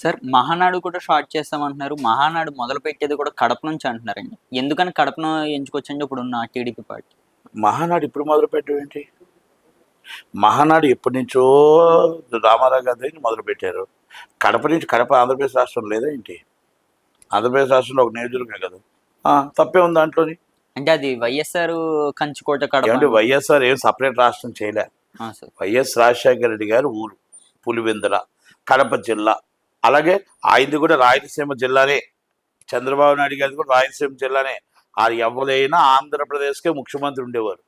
Sir Mahanadu కూడా short చేస్తామంటున్నారు. Mahanadu మొదలుపెట్టేది కూడా కడప నుంచి అంటున్నారండి. ఎందుకని కడపను ఎంచుకొచ్చండి ఇప్పుడున్న టీడీపీ పార్టీ? మహానాడు ఇప్పుడు మొదలు పెట్టడం ఏంటి? మహానాడు ఎప్పటి నుంచో రామారావు గారి దగ్గర మొదలు పెట్టారు. కడప నుంచి, కడప ఆంధ్రప్రదేశ్ రాష్ట్రం లేదా ఏంటి? ఆంధ్రప్రదేశ్ రాష్ట్రంలో ఒక నియోజకవర్గం కదా. తప్పే ఉంది దాంట్లోని. అంటే అది వైఎస్ఆర్ కంచుకోట కడప. ఏమంటే వైఎస్ఆర్ ఏం సపరేట్ రాష్ట్రం చేయలే. సార్. వైఎస్ రాజశేఖర రెడ్డి గారు ఊరు పులివెందుల, కడప జిల్లా. అలాగే ఆయనది కూడా రాయలసీమ జిల్లానే. చంద్రబాబు నాయుడు గారిది కూడా రాయలసీమ జిల్లానే. ఆ ఎవరైనా ఆంధ్రప్రదేశ్కే ముఖ్యమంత్రి ఉండేవారు.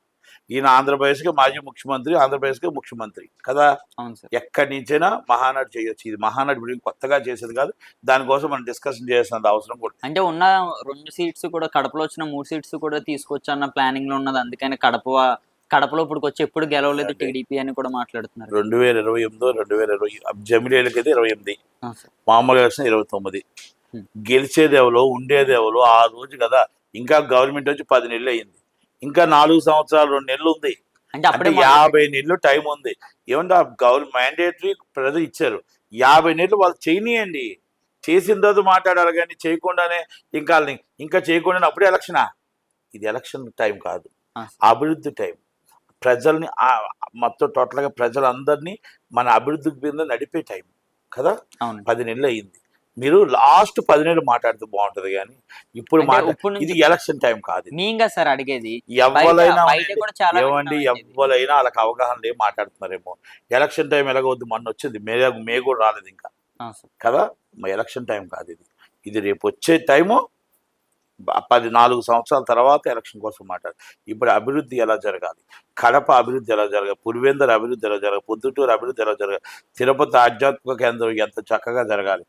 ఈయన ఆంధ్రప్రదేశ్కి మాజీ ముఖ్యమంత్రి, ఆంధ్రప్రదేశ్కి ముఖ్యమంత్రి కదా. అవును సార్. ఎక్కడి నుంచైనా మహానాడు చేయొచ్చు. ఇది మహానాడు ఇప్పుడు కొత్తగా చేసేది కాదు. దానికోసం మనం డిస్కషన్ చేయాల్సిన అవసరం కూడా. అంటే ఉన్న 2 సీట్స్ కూడా కడపలో వచ్చిన 3 సీట్స్ కూడా తీసుకొచ్చు అన్న ప్లానింగ్ లో ఉన్నది. అందుకని కడపలో ఇప్పుడు వచ్చి ఎప్పుడు గెలవలేదు టీడీపీ అని కూడా మాట్లాడుతున్నారు. 2028 2020 జమిలీలకైతే 28, మామూలు ఎలక్షన్ 29. గెలిచేది ఎవరో ఉండేది ఎవరో ఆ రోజు కదా. ఇంకా గవర్నమెంట్ వచ్చి 10 నెలలు అయింది. ఇంకా 4 సంవత్సరాలు 2 నెలలు ఉంది. అంటే 50 నెలలు టైం ఉంది. ఏమంటే గవర్నమెంట్ మ్యాండేటరీ ప్రజలు ఇచ్చారు. 50 నెలలు వాళ్ళు చేయనియండి. చేసిన తర్వాత మాట్లాడాలి కానీ చేయకుండానే ఇంకా చేయకుండానే అప్పుడే ఎలక్షనా? ఇది ఎలక్షన్ టైం కాదు, అభివృద్ధి టైం. ప్రజల్ని మొత్తం టోటల్గా ప్రజలందరినీ మన అభివృద్ధి మీద నడిపే టైం కదా. 10 నెలలు అయింది. మీరు లాస్ట్ 10 నెలలు మాట్లాడితే బాగుంటది కానీ ఇప్పుడు ఇది ఎలక్షన్ టైం కాదు. సార్ అడిగేది ఎవరైనా ఏమండి, ఎవరైనా వాళ్ళకి అవగాహన లేదు మాట్లాడుతున్నారేమో. ఎలక్షన్ టైం ఎలాగవద్దు, మొన్న వచ్చింది మే కూడా రాలేదు ఇంకా కదా. ఎలక్షన్ టైం కాదు ఇది రేపు వచ్చే టైము. 4 సంవత్సరాల తర్వాత ఎలక్షన్ కోసం మాట్లాడు. ఇప్పుడు అభివృద్ధి ఎలా జరగాలి, కడప అభివృద్ధి ఎలా జరగాలి, పులివెందుల అభివృద్ధి ఎలా జరగాలి, పొద్దుటూరు అభివృద్ధి ఎలా జరగాలి, తిరుపతి ఆధ్యాత్మిక కేంద్రం ఎంత చక్కగా జరగాలి.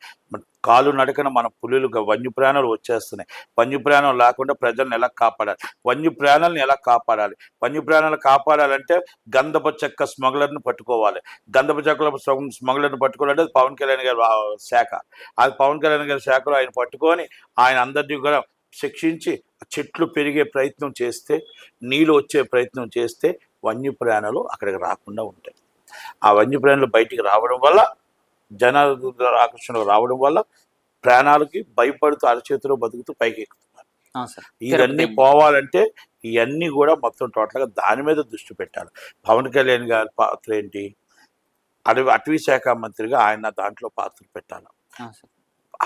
కాలు నడకన మన పులులుగా వన్యప్రాణాలు వచ్చేస్తున్నాయి. వన్యప్రాణం లేకుండా ప్రజలను ఎలా కాపాడాలి, వన్యప్రాణాలను ఎలా కాపాడాలి. వన్యప్రాణాలు కాపాడాలంటే గంధపు చెక్క స్మగ్లర్ని పట్టుకోవాలి. గంధపు చెక్కల స్మగ్లర్ని పట్టుకోవాలంటే పవన్ కళ్యాణ్ గారి శాఖ. అది పవన్ కళ్యాణ్ గారి శాఖలో ఆయన పట్టుకొని ఆయన అందరినీ కూడా శిక్షించి చెట్లు పెరిగే ప్రయత్నం చేస్తే, నీళ్ళు వచ్చే ప్రయత్నం చేస్తే వన్యప్రాణాలు అక్కడికి రాకుండా ఉంటాయి. ఆ వన్యప్రాణులు బయటికి రావడం వల్ల, జనాల ఆకర్షణకు రావడం వల్ల ప్రాణాలకి భయపడుతూ అరచేతిలో బతుకుతూ పైకి ఎక్కుతున్నారు. ఇవన్నీ పోవాలంటే ఇవన్నీ కూడా మొత్తం టోటల్గా దాని మీద దృష్టి పెట్టాలి. పవన్ కళ్యాణ్ గారి పాత్ర ఏంటి? అటవీ శాఖ మంత్రిగా ఆయన దాంట్లో పాత్ర పెట్టాలి.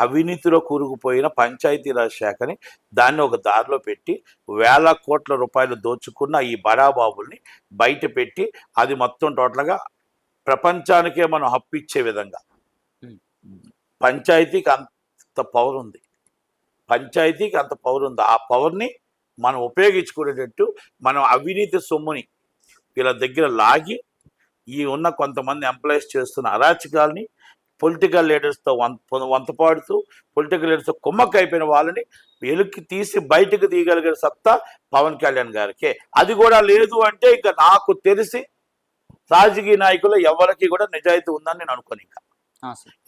అవినీతిలో కూరుకుపోయిన పంచాయతీరాజ్ శాఖని దాన్ని ఒక దారిలో పెట్టి వేల కోట్ల రూపాయలు దోచుకున్న ఈ బడాబాబుల్ని బయట పెట్టి అది మొత్తం టోటల్గా ప్రపంచానికే మనం హప్పిచ్చే విధంగా. పంచాయతీకి అంత పవర్ ఉంది, పంచాయతీకి అంత పవర్ ఉంది. ఆ పవర్ని మనం ఉపయోగించుకునేటట్టు మనం అవినీతి సొమ్ముని వీళ్ళ దగ్గర లాగి ఈ ఉన్న కొంతమంది ఎంప్లాయీస్ చేస్తున్న అరాచకాలని పొలిటికల్ లీడర్స్తో వంతపాడుతూ పొలిటికల్ లీడర్స్తో కుమ్మక్క అయిపోయిన వాళ్ళని వెలుక్కి తీసి బయటకు తీయగలిగే సత్తా పవన్ కళ్యాణ్ గారికే. అది కూడా లేదు అంటే ఇంకా నాకు తెలిసి రాజకీయ నాయకులు ఎవరికి కూడా నిజాయితీ ఉందని నేను అనుకోను ఇంకా.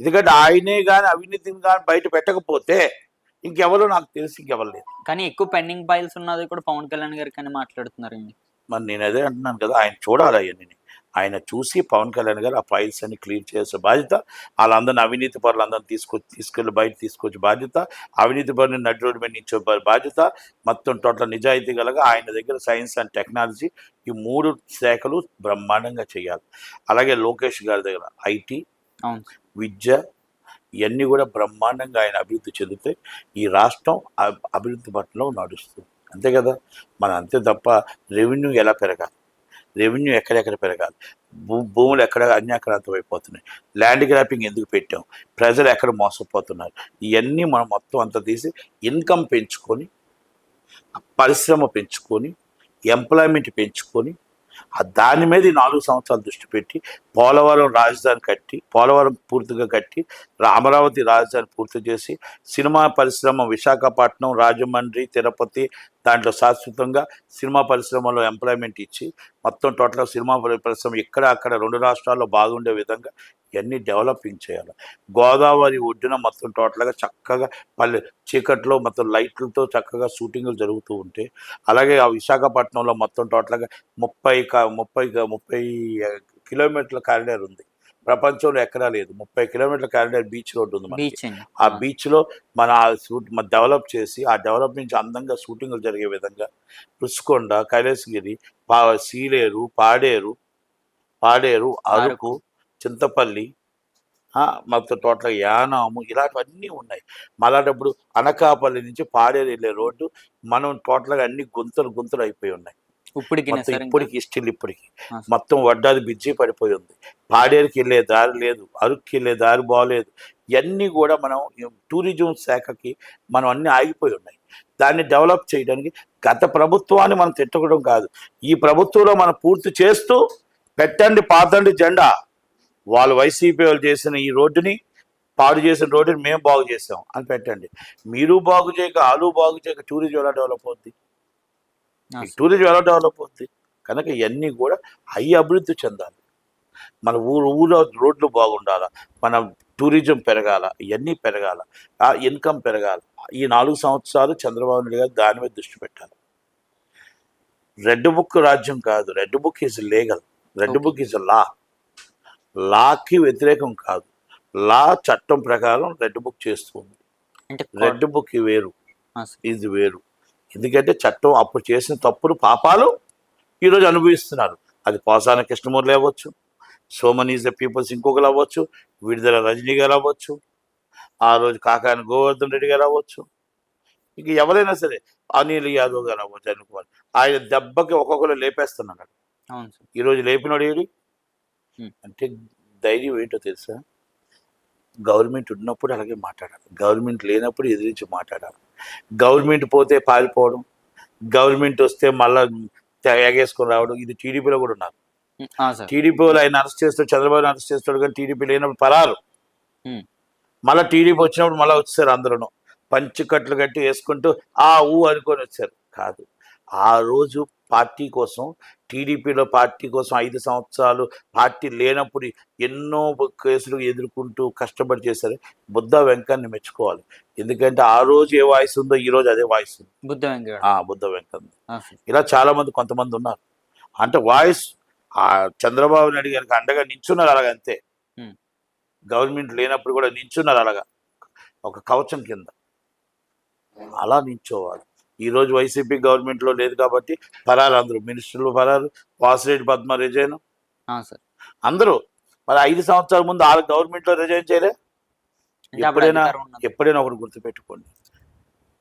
ఎందుకంటే ఆయనే కానీ అవినీతిని కానీ బయట పెట్టకపోతే ఇంకెవరో నాకు తెలిసి ఇంకెవరు లేదు. కానీ ఎక్కువ పెండింగ్ ఫైల్స్ ఉన్నది కూడా పవన్ కళ్యాణ్ గారికి అని మాట్లాడుతున్నారండి. మరి నేను అదే అంటున్నాను కదా, ఆయన చూడాలి అవన్నీ. ఆయన చూసి పవన్ కళ్యాణ్ గారు ఆ ఫైల్స్ అన్ని క్లియర్ చేసే బాధ్యత, వాళ్ళందరినీ అవినీతి పరులు అందరినీ తీసుకెళ్ళి బయట తీసుకొచ్చే బాధ్యత, అవినీతి పరుని నడి రోడ్డు మీద నిచ్చే బాధ్యత, మొత్తం టోటల్ నిజాయితీ కలగా ఆయన దగ్గర సైన్స్ అండ్ టెక్నాలజీ ఈ 3 శాఖలు బ్రహ్మాండంగా చేయాలి. అలాగే లోకేష్ గారి దగ్గర ఐటీ, విద్య ఇవన్నీ కూడా బ్రహ్మాండంగా ఆయన అభివృద్ధి చెందితే ఈ రాష్ట్రం అభివృద్ధి పట్ల నడుస్తుంది. అంతే కదా. మన అంతే తప్ప రెవెన్యూ ఎలా పెరగాలి, రెవెన్యూ ఎక్కడెక్కడ పెరగాలి, భూములు ఎక్కడ అన్యాక్రాంతం అయిపోతున్నాయి, ల్యాండ్ గ్రాపింగ్ ఎందుకు పెట్టాం, ప్రజలు ఎక్కడ మోసపోతున్నారు, ఇవన్నీ మనం మొత్తం అంతా తీసి ఇన్కమ్ పెంచుకొని, పరిశ్రమ పెంచుకొని, ఎంప్లాయ్మెంట్ పెంచుకొని దాని మీద 4 సంవత్సరాలు దృష్టి పెట్టి పోలవరం రాజధాని కట్టి, పోలవరం పూర్తిగా కట్టి, అమరావతి రాజధాని పూర్తి చేసి, సినిమా పరిశ్రమ విశాఖపట్నం, రాజమండ్రి, తిరుపతి దాంట్లో శాశ్వతంగా సినిమా పరిశ్రమలో ఎంప్లాయ్మెంట్ ఇచ్చి మొత్తం టోటల్గా సినిమా పరిశ్రమ ఇక్కడ అక్కడ 2 రాష్ట్రాల్లో బాగుండే విధంగా ఇవన్నీ డెవలపింగ్ చేయాలి. గోదావరి ఒడ్డున మొత్తం టోటల్గా చక్కగా చీకట్లో మొత్తం లైట్లతో చక్కగా షూటింగ్లు జరుగుతూ ఉంటే, అలాగే ఆ విశాఖపట్నంలో మొత్తం టోటల్గా 30 కిలోమీటర్ల కారిడార్ ఉంది. ప్రపంచంలో ఎక్కడా లేదు. 30 కిలోమీటర్ల కారిడార్ బీచ్ రోడ్డు ఉంది మనకి. బీచ్ అండి. ఆ బీచ్లో మన డెవలప్ చేసి ఆ డెవలప్ నుంచి అందంగా షూటింగ్లు జరిగే విధంగా రుషికొండ, కైలాసగిరి, సీలేరు, పాడేరు, అరకు, చింతపల్లి, మొత్తం టోటల్ యానాము ఇలాంటివన్నీ ఉన్నాయి. మళ్ళాటప్పుడు అనకాపల్లి నుంచి పాడేరు వెళ్ళే రోడ్డు మనం టోటల్గా అన్ని గుంతలు అయిపోయి ఉన్నాయి. ఇప్పటికి స్టిల్ ఇప్పటికి మొత్తం వడ్డాది బిజ్జి పడిపోయి ఉంది. పాడేరుకి వెళ్ళే దారి లేదు, అరకుకి వెళ్ళే దారి బాగలేదు. ఇవన్నీ కూడా మనం టూరిజం శాఖకి మనం అన్ని ఆగిపోయి ఉన్నాయి. దాన్ని డెవలప్ చేయడానికి గత ప్రభుత్వాన్ని మనం తిట్టడం కాదు, ఈ ప్రభుత్వంలో మనం పూర్తి చేస్తూ పెట్టండి పాతండి జెండా. వాళ్ళు వైసీపీ వాళ్ళు చేసిన ఈ రోడ్డుని, పాడు చేసిన రోడ్డుని మేము బాగు చేసాం అని పెట్టండి. మీరు బాగు చేయక బాగు చేయక టూరిజం ఎలా డెవలప్ అవుద్ది? కనుక ఇవన్నీ కూడా అభివృద్ధి చెందాలి. మన ఊళ్ళో రోడ్లు బాగుండాల, మన టూరిజం పెరగాల, ఇవన్నీ పెరగాల, ఇన్కమ్ పెరగాలి. ఈ 4 సంవత్సరాలు చంద్రబాబు నాయుడు గారు దాని మీద దృష్టి పెట్టాలి. రెడ్ బుక్ రాజ్యం కాదు. Red book is legal, red book is లాకి వ్యతిరేకం కాదు. లా చట్టం ప్రకారం రెడ్ బుక్ చేస్తుంది. రెడ్ బుక్ వేరు, ఇది వేరు. ఎందుకంటే చట్టం అప్పుడు చేసిన తప్పులు పాపాలు ఈరోజు అనుభవిస్తున్నారు. అది పోసాన కృష్ణమూర్తి అవ్వచ్చు, సోమన్ ఈజ్ ద పీపుల్స్ ఇంకొకరు అవ్వచ్చు, విడుదల రజనీ గారు అవ్వచ్చు, ఆ రోజు కాకాని గోవర్ధన్ రెడ్డి గారు అవ్వచ్చు, ఇంక ఎవరైనా సరే అనిల్ యాదవ్ గారు అవ్వచ్చు, అనుకోవాలి. ఆయన దెబ్బకి ఒక్కొక్కరు లేపేస్తున్నాడు. ఈరోజు లేపినాడు ఏడు అంటే ధైర్యం ఏంటో తెలుసా? గవర్నమెంట్ ఉన్నప్పుడు అలాగే మాట్లాడాలి, గవర్నమెంట్ లేనప్పుడు ఎదిరించి మాట్లాడాలి. గవర్నమెంట్ పోతే పారిపోవడం, గవర్నమెంట్ వస్తే మళ్ళా ఎగేసుకొని రావడం, ఇది టీడీపీలో కూడా ఉన్నారు. టీడీపీలో ఆయన అరెస్ట్ చేస్తాడు, చంద్రబాబు అరెస్ట్ చేస్తాడు, కానీ టీడీపీ లేనప్పుడు పరారు. మళ్ళీ టీడీపీ వచ్చినప్పుడు మళ్ళీ వచ్చారు, అందరూ పంచికట్లు కట్టి వేసుకుంటూ అనుకొని వచ్చారు. కాదు, ఆ రోజు పార్టీ కోసం, టీడీపీలో పార్టీ కోసం 5 సంవత్సరాలు పార్టీ లేనప్పుడు ఎన్నో కేసులు ఎదుర్కొంటూ కష్టపడి చేశారు. బుద్ధ వెంకన్ని మెచ్చుకోవాలి. ఎందుకంటే ఆ రోజు ఏ వాయిస్ ఉందో ఈ రోజు అదే వాయిస్ ఉంది. బుద్ధ వెంకన్న ఇలా చాలా మంది కొంతమంది ఉన్నారు. అంటే వాయిస్ చంద్రబాబు నాయుడు గారికి అండగా నించున్నారు, అలాగంతే. గవర్నమెంట్ లేనప్పుడు కూడా నించున్నారు, అలాగా ఒక కవచం కింద అలా నించోవాలి. ఈరోజు వైసీపీ గవర్నమెంట్లో లేదు కాబట్టి పరారు, అందరూ మినిస్టర్లు పరారు. వాసిరెడ్డి పద్మ రిజైన్, అందరూ. మరి 5 సంవత్సరాల ముందు వాళ్ళ గవర్నమెంట్లో రిజైన్ చేయలే? ఎప్పుడైనా ఒకటి గుర్తుపెట్టుకోండి,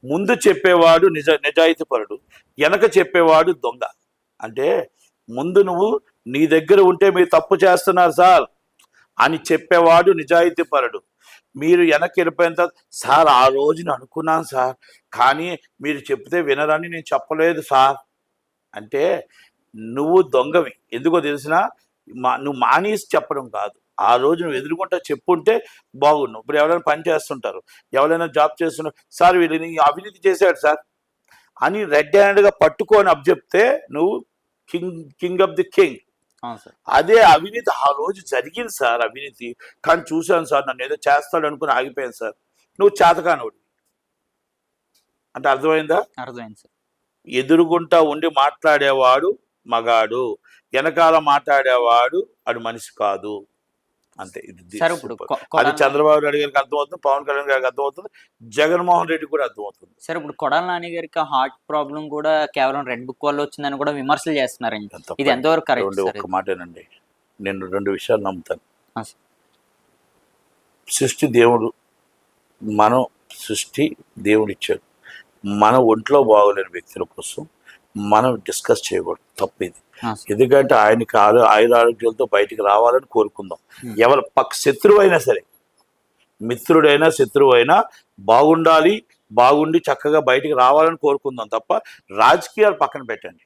ముందు చెప్పేవాడు నిజాయితీ పరుడు, వెనక చెప్పేవాడు దొంగ. అంటే ముందు నువ్వు నీ దగ్గర ఉంటే మీరు తప్పు చేస్తున్నారు సార్ అని చెప్పేవాడు నిజాయితీ పరుడు. మీరు వెనక్కి వెళ్ళిపోయిన తర్వాత, సార్ ఆ రోజున అనుకున్నాను సార్, కానీ మీరు చెప్తే వినరని నేను చెప్పలేదు సార్ అంటే నువ్వు దొంగవి. ఎందుకో తెలిసినా, నువ్వు మానేసి చెప్పడం కాదు, ఆ రోజు నువ్వు ఎదురుకుంటా చెప్పుంటే బాగున్నావు. ఇప్పుడు ఎవరైనా పని చేస్తుంటారు, ఎవరైనా జాబ్ చేస్తున్నారు, సార్ వీళ్ళని అవినీతి చేశాడు సార్ అని రెడ్ హ్యాండ్గా పట్టుకొని చెప్తే నువ్వు కింగ్ ఆఫ్ ది కింగ్. అదే అవినీతి ఆ రోజు జరిగింది సార్, అవినీతి, కానీ చూశాను సార్, నన్ను ఏదో చేస్తాడు అనుకుని ఆగిపోయాను సార్, నువ్వు చేతకానోడు అంటే అర్థమైందా? అర్థమైంది సార్. ఎదురుగుంటా ఉండి మాట్లాడేవాడు మగాడు, వెనకాల మాట్లాడేవాడు అడు మనిషి కాదు, అంతే. అది చంద్రబాబు నాయుడు గారికి అర్థమవుతుంది, పవన్ కళ్యాణ్ గారికి అర్థమవుతుంది, జగన్మోహన్ రెడ్డి కూడా అర్థమవుతుంది. సార్ ఇప్పుడు కొడాల నాని గారికి హార్ట్ ప్రాబ్లం కూడా కేవలం రెడ్ బుక్ వల్ల వచ్చిందని కూడా విమర్శలు చేస్తున్నారండి. ఇది ఎంతవరకు కరెక్ట్? ఒక్క మాటేనండి, నేను 2 విషయాలు నమ్ముతాను. సృష్టి దేవుడు, మనం సృష్టి దేవుడు ఇచ్చాడు. మన ఒంట్లో బాగోలేని వ్యక్తుల కోసం మనం డిస్కస్ చేయకూడదు, తప్పు ఇది. ఎందుకంటే ఆయనకి ఆయురారోగ్యాలతో బయటికి రావాలని కోరుకుందాం. ఎవరు శత్రువు అయినా సరే, మిత్రుడైనా శత్రువు అయినా బాగుండి చక్కగా బయటికి రావాలని కోరుకుందాం తప్ప రాజకీయాలు పక్కన పెట్టండి.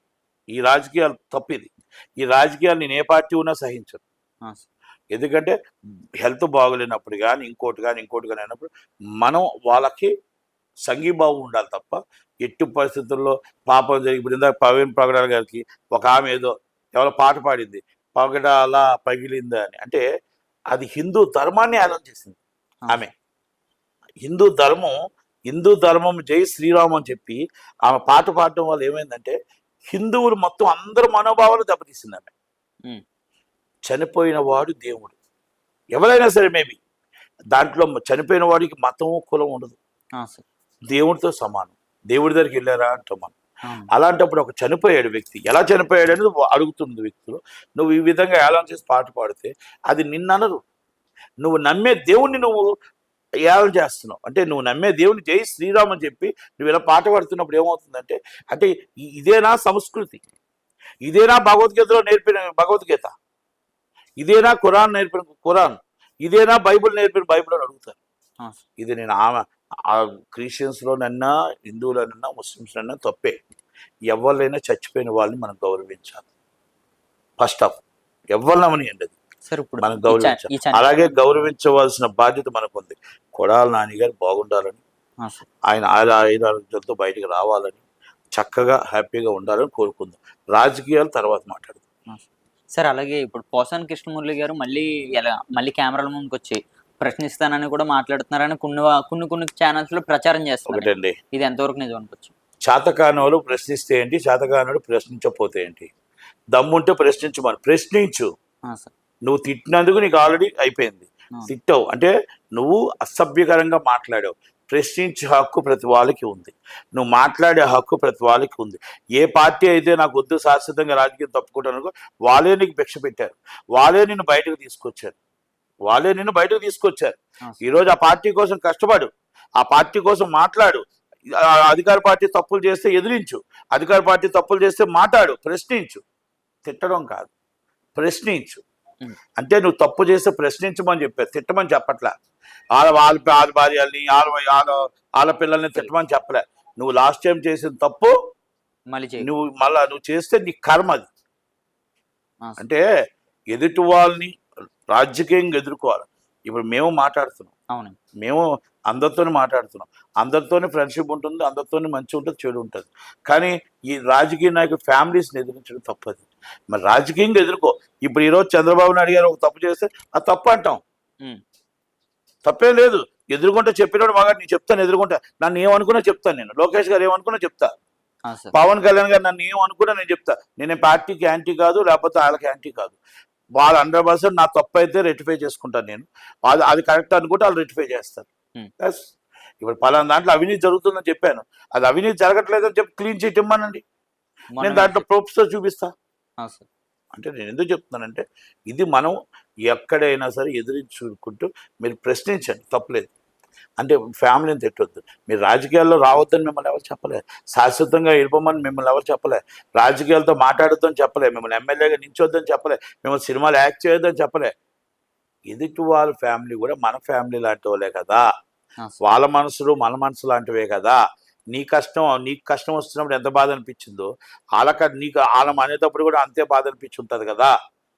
ఈ రాజకీయాలు తప్పిది. ఈ రాజకీయాలు నేను ఏ పార్టీ ఉన్నా సహించను. ఎందుకంటే హెల్త్ బాగోలేనప్పుడు కానీ ఇంకోటి కానీ అయినప్పుడు మనం వాళ్ళకి సంఘీభావం ఉండాలి తప్ప ఎట్టి పరిస్థితుల్లో పాపం జరిగి. ఇప్పుడు ఇందాక ప్రవీణ్ పగడాల గారికి ఒక ఆమె ఏదో ఎవరో పాట పాడింది, పగడాల పగిలిందా అని. అంటే అది హిందూ ధర్మాన్ని ఆలోచించింది ఆమె. హిందూ ధర్మం జై శ్రీరామ్ అని చెప్పి ఆమె పాట పాడటం వల్ల ఏమైందంటే హిందువులు మొత్తం అందరు మనోభావాలు దెబ్బతీసింది ఆమె. చనిపోయిన వాడు దేవుడు, ఎవరైనా సరే మేబీ దాంట్లో చనిపోయిన వాడికి మతం కులం ఉండదు, సార్. దేవుడితో సమానం. దేవుడి దగ్గరికి వెళ్ళారా అంటాం మనం. అవును. అలాంటప్పుడు ఒక చనిపోయాడు వ్యక్తి ఎలా చనిపోయాడు అనేది అడుగుతుంది వ్యక్తులు. నువ్వు ఈ విధంగా ఏళన చేసి పాట పాడితే అది నిన్ననరు. నువ్వు నమ్మే దేవుణ్ణి నువ్వు ఏళన చేస్తున్నావు. అంటే నువ్వు నమ్మే దేవుని జై శ్రీరామ్ అని చెప్పి నువ్వు ఇలా పాట పాడుతున్నప్పుడు ఏమవుతుందంటే, అంటే ఇదేనా సంస్కృతి, ఇదేనా భగవద్గీతలో నేర్పిన భగవద్గీత, ఇదేనా ఖురాన్ నేర్పిన ఖురాన్, ఇదేనా బైబిల్ నేర్పిన బైబిల్ అని అడుగుతారు. ఇది నేను క్రిస్టియన్స్లోనన్నా హిందువులనన్నా ముస్లిమ్స్లన్నా తప్పే. ఎవరినైనా చచ్చిపోయిన వాళ్ళని మనం గౌరవించాలి. ఫస్ట్ ఆఫ్ ఎవరినమని అండి మనం గౌరవించాలి. అలాగే గౌరవించవలసిన బాధ్యత మనకు ఉంది. కొడాల నాని గారు బాగుండాలని, ఆయన ఆయుధాలతో బయటకు రావాలని, చక్కగా హ్యాపీగా ఉండాలని కోరుకుందాం. రాజకీయాలు తర్వాత మాట్లాడదాం. సార్ అలాగే ఇప్పుడు పోసాని కృష్ణమురళి గారు మళ్ళీ కెమెరాల ముందుకు వచ్చి ప్రశ్నిస్తానని కూడా మాట్లాడుతున్నారని కొన్ని ఛానల్స్ లో ప్రచారం చేస్తున్నారు. ఇది ఎంతవరకు నిజం అనుకోవచ్చు? చేతకానోళ్ళు ప్రశ్నిస్తే ఏంటి, చేతకానోడు ప్రశ్నించకపోతే ఏంటి? దమ్ముంటే ప్రశ్నించమని ప్రశ్నించు. నువ్వు తిట్టినందుకు నీకు ఆల్రెడీ అయిపోయింది. తిట్టావు అంటే నువ్వు అసభ్యకరంగా మాట్లాడావు. ప్రశ్నించే హక్కు ప్రతి వాళ్ళకి ఉంది. నువ్వు మాట్లాడే హక్కు ప్రతి వాళ్ళకి ఉంది. ఏ పార్టీ అయితే నాకు వద్దు శాశ్వతంగా రాజకీయం తప్పుకుంటాను వాళ్ళే నీకు భిక్ష పెట్టారు, వాళ్ళే నిన్ను బయటకు తీసుకొచ్చారు. ఈరోజు ఆ పార్టీ కోసం కష్టపడు, ఆ పార్టీ కోసం మాట్లాడు. అధికార పార్టీ తప్పులు చేస్తే ఎదిరించు, అధికార పార్టీ తప్పులు చేస్తే మాట్లాడు, ప్రశ్నించు. తిట్టడం కాదు, ప్రశ్నించు. అంటే నువ్వు తప్పు చేస్తే ప్రశ్నించమని చెప్పారు, తిట్టమని చెప్పట్లే. వాళ్ళ భార్యల్ని వాళ్ళ పిల్లల్ని తిట్టమని చెప్పలే. నువ్వు లాస్ట్ టైం చేసిన తప్పు నువ్వు చేస్తే నీ కర్మ అది. అంటే ఎదుటి వాళ్ళని రాజకీయంగా ఎదుర్కోవాలి. ఇప్పుడు మేము మాట్లాడుతున్నాం, మేము అందరితోనే మాట్లాడుతున్నాం, అందరితోనే ఫ్రెండ్షిప్ ఉంటుంది, అందరితోనే మంచి ఉంటుంది, చెడు ఉంటుంది. కానీ ఈ రాజకీయ నాయకుడు ఫ్యామిలీస్ని ఎదిరించడం తప్పది. మరి రాజకీయంగా ఎదుర్కో. ఇప్పుడు ఈరోజు చంద్రబాబు నాయుడు గారు ఒక తప్పు చేస్తే అది తప్పు అంటాం, తప్పేం లేదు. ఎదుర్కొంటే చెప్పినప్పుడు బాగా నేను చెప్తాను, ఎదుర్కొంటా. నన్ను ఏమనుకున్నా చెప్తాను, నేను లోకేష్ గారు ఏమనుకున్నా చెప్తా, పవన్ కళ్యాణ్ గారు నన్ను ఏమనుకున్నా నేను చెప్తా. నేను పార్టీకి యాంటీ కాదు, లేకపోతే వాళ్ళకి యాంటీ కాదు. వాళ్ళు 100% నా తప్పు అయితే రెక్టిఫై చేసుకుంటాను. నేను అది కరెక్ట్ అనుకుంటే వాళ్ళు రెక్టిఫై చేస్తారు. ఇప్పుడు పలానా దాంట్లో అవినీతి జరుగుతుందని చెప్పాను, అది అవినీతి జరగట్లేదని చెప్పి క్లీన్ చిట్ ఇమ్మనండి, నేను దాంట్లో ప్రూఫ్స్తో చూపిస్తా. అంటే నేను ఎందుకు చెప్తున్నానంటే ఇది మనం ఎక్కడైనా సరే ఎదిరించుకుంటూ మీరు ప్రశ్నించండి, తప్పలేదు. అంటే ఫ్యామిలీని తిట్టొద్దు. మీరు రాజకీయాల్లో రావద్దని మిమ్మల్ని ఎవరు చెప్పలే, శాశ్వతంగా ఇవ్వమని మిమ్మల్ని ఎవరు చెప్పలే, రాజకీయాలతో మాట్లాడొద్దని చెప్పలే, మిమ్మల్ని ఎమ్మెల్యేగా నించొద్దని చెప్పలే, మిమ్మల్ని సినిమాలు యాక్ట్ చేయొద్దని చెప్పలే. ఎదుటి వాళ్ళ ఫ్యామిలీ కూడా మన ఫ్యామిలీ లాంటి వాళ్ళే కదా, వాళ్ళ మనసులు మన మనసు లాంటివే కదా. నీకు కష్టం వస్తున్నప్పుడు ఎంత బాధ అనిపించిందో వాళ్ళ అనేటప్పుడు కూడా అంతే బాధ అనిపించి ఉంటుంది కదా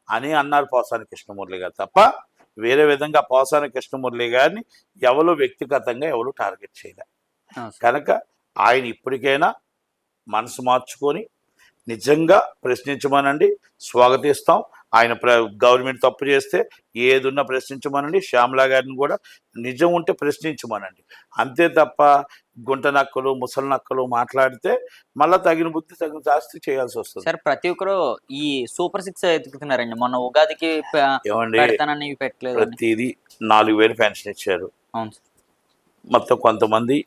అని అన్నారు పోసాని కృష్ణమురళి గారు. తప్ప వేరే విధంగా పోసాని కృష్ణమురళి గారిని ఎవరు వ్యక్తిగతంగా ఎవరు టార్గెట్ చేయలే. కనుక ఆయన ఇప్పటికైనా మనసు మార్చుకొని నిజంగా ప్రశ్నించమనండి, స్వాగతిస్తాం. ఆయన గవర్నమెంట్ తప్పు చేస్తే ఏదున్నా ప్రశ్నించమనండి. శ్యామలా గారిని కూడా నిజం ఉంటే ప్రశ్నించమనండి. అంతే తప్ప గుంట నక్కలు ముసలి నక్కలు మాట్లాడితే మళ్ళీ తగిన బుద్ధి తగిన శాస్తి చేయాల్సి వస్తుంది. సార్ ప్రతి ఒక్కరు ఈ సూపర్ 6 ఎత్తుకుతున్నారండి. మొన్న ఉగాదికి పెట్టలేదు, ప్రతిదీ 4,000 పెన్షన్ ఇచ్చారు. మొత్తం కొంతమంది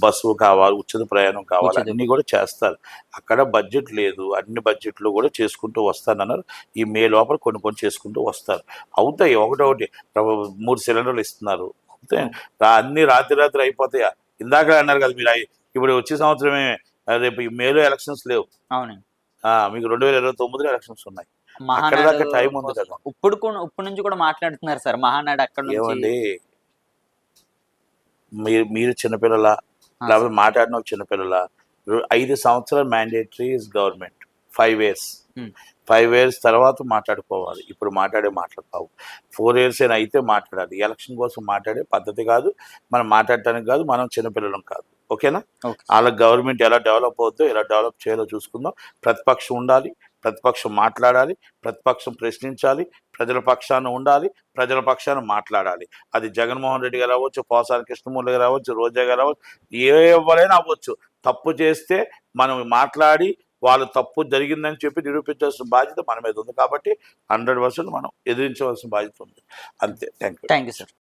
బస్సు కావాలి, ఉచిత ప్రయాణం కావాలి, అన్నీ కూడా చేస్తారు. అక్కడ బడ్జెట్ లేదు, అన్ని బడ్జెట్లు కూడా చేసుకుంటూ వస్తానన్నారు. ఈ మే లోపల కొన్ని చేసుకుంటూ వస్తారు. అవుతాయి, ఒకటొకటి 3 సిలిండర్లు ఇస్తున్నారు, అవుతాయి. అన్ని రాత్రి అయిపోతాయా? ఇందాక అన్నారు కదా మీరు, ఇప్పుడు వచ్చే సంవత్సరమే రేపు మేలో ఎలక్షన్స్ లేవు, మీకు 2029లో ఎలక్షన్స్ ఉన్నాయి. అక్కడ దాకా టైం ఉంది కదా. ఇప్పుడు నుంచి కూడా మాట్లాడుతున్నారు సార్ మహానాడు. అక్కడ ఏమండి, మీరు చిన్నపిల్లల లేకపోతే మాట్లాడిన చిన్నపిల్లల 5 సంవత్సరాలు mandatory is government, 5 years 5 years తర్వాత మాట్లాడుకోవాలి. ఇప్పుడు మాటలు కావు. 4 years అయినా అయితే మాట్లాడాలి. ఎలక్షన్ కోసం మాట్లాడే పద్ధతి కాదు, మనం మాట్లాడటానికి కాదు, మనం చిన్నపిల్లలం కాదు. ఓకేనా? వాళ్ళ గవర్నమెంట్ ఎలా డెవలప్ అవుతుందో, ఎలా డెవలప్ చేయాలో చూసుకుందాం. ప్రతిపక్షం ఉండాలి, ప్రతిపక్షం మాట్లాడాలి, ప్రతిపక్షం ప్రశ్నించాలి, ప్రజల పక్షాన ఉండాలి, ప్రజల పక్షాన మాట్లాడాలి. అది జగన్మోహన్ రెడ్డి గారు అవ్వచ్చు, పోసాని కృష్ణమురళి గారు అవ్వచ్చు, రోజా గారు అవ్వచ్చు, ఎవరైనా అవ్వచ్చు. తప్పు చేస్తే మనం మాట్లాడి వాళ్ళు తప్పు జరిగిందని చెప్పి నిరూపించాల్సిన బాధ్యత మన మీద ఉంది. కాబట్టి 100% మనం ఎదిరించవలసిన బాధ్యత ఉంది. అంతే. Thank you. Thank you sir.